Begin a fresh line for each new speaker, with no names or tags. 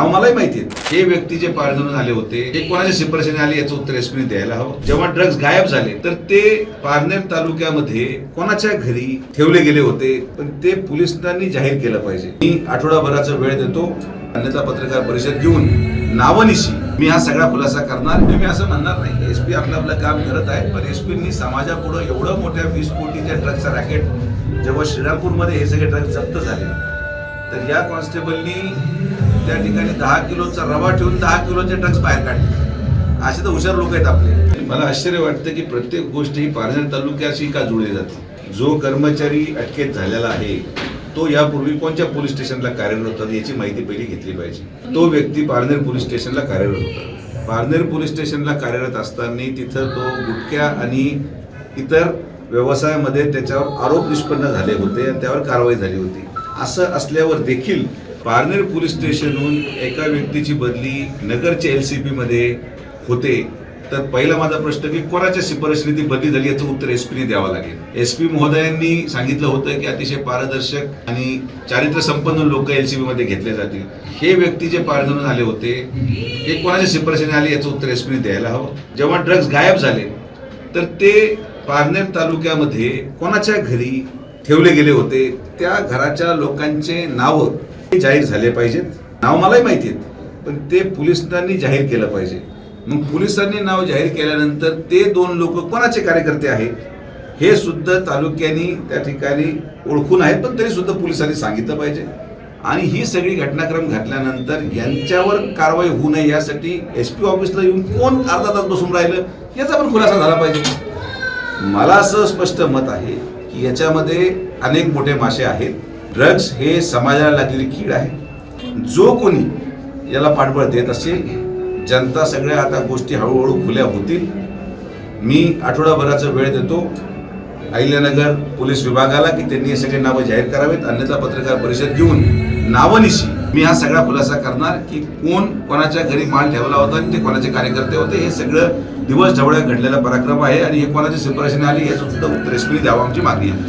नाव मलाही माहिती आहे। हे व्यक्ती जे पारधरून आले होते ते कोणाच्या शिफारशीने आले याचं उत्तर एसपीने द्यायला हवं। जेव्हा ड्रग्ज गायब झाले तर ते पारनेर तालुक्यामध्ये कोणाच्या घरी ठेवले गेले होते पण ते पोलिसांनी जाहीर केलं पाहिजे। मी आठवडाभराचा वेळ देतो, अन्यथा पत्रकार परिषद घेऊन नावनिशी मी हा सगळा खुलासा करणार। मी असं म्हणणार नाही एसपी आपलं काम करत आहे, पण एसपींनी समाजापुढे एवढं मोठ्या 20 कोटीच्या ड्रग्जचा रॅकेट जेव्हा श्रीरामपूरमध्ये हे सगळे ड्रग्ज जप्त झाले तर या कॉन्स्टेबलनी त्या ठिकाणी 10 किलोचा रवा ठेवून 10 किलोचे ड्रग्ज बाहेर काढले। असे तर हुशार लोक आहेत आपले। मला आश्चर्य वाटतं की प्रत्येक गोष्ट ही पारनेर तालुक्याशी का जोडली जाते। जो कर्मचारी अटकेत झालेला आहे तो यापूर्वी कोणत्या पोलीस स्टेशनला कार्यरत होता याची माहिती पहिली घेतली पाहिजे। तो व्यक्ती पारनेर पोलीस स्टेशनला कार्यरत होता। पारनेर पोलीस स्टेशनला कार्यरत असताना तिथं तो गुटख्या आणि इतर व्यवसायामध्ये त्याच्यावर आरोप निष्पन्न झाले होते आणि त्यावर कारवाई झाली होती। असं असल्यावर देखील पारनेर पोलीस स्टेशनहून एका व्यक्तीची बदली नगरच्या LCP मध्ये होते तर पहिला माझा प्रश्न की कोणाच्या शिफारशीने ती बदली झाली याचं उत्तर एसपीने द्यावं लागेल। एसपी महोदयांनी सांगितलं होतं की अतिशय पारदर्शक आणि चारित्र्य संपन्न लोक LCP मध्ये घेतले जातील। हे व्यक्ती जे पारधरून आले होते हे कोणाच्या शिफारशीने आले याचं उत्तर एसपीने द्यायला हवं। जेव्हा ड्रग्ज गायब झाले तर ते पारनेर तालुक्यामध्ये कोणाच्या घरी ठेवले गेले होते त्या घराच्या लोकांचे नाव जाहीर झाले पाहिजेत। नाव मलाही माहिती आहेत पण ते पोलिसांनी जाहीर केलं पाहिजे। मग पोलिसांनी नाव जाहीर केल्यानंतर ते 2 लोक कोणाचे कार्यकर्ते आहेत हे सुद्धा तालुक्यानी त्या ठिकाणी ओळखून आहेत, पण तरी सुद्धा पोलिसांनी सांगितलं पाहिजे। आणि ही सगळी घटनाक्रम घडल्यानंतर यांच्यावर कारवाई होऊ नये यासाठी SP ऑफिसला येऊन कोण अर्धा तास बसून राहिलं याचा पण खुलासा झाला पाहिजे। मला असं स्पष्ट मत आहे की याच्यामध्ये अनेक मोठे मासे आहेत। ड्रग्ज हे समाजाला लागलेली कीड आहे। जो कोणी याला पाठबळ देत असेल जनता सगळ्या आता गोष्टी हळूहळू खुल्या होतील। मी आठवडाभराचा वेळ देतो अहिल्यानगर पोलीस विभागाला की त्यांनी हे सगळे नावं जाहीर करावेत, अन्यथा पत्रकार परिषद घेऊन नावनिशी मी हा सगळा खुलासा करणार की कोण कोणाच्या घरी माल ठेवला होता आणि ते कोणाचे कार्यकर्ते होते। हे सगळं दिवस ढवळ्या घडलेला पराक्रम आहे आणि हे कोणाच्या शिफारशीने आली याचं सुद्धा उत्तर एसपीने द्यावं आमची मागणी आहे।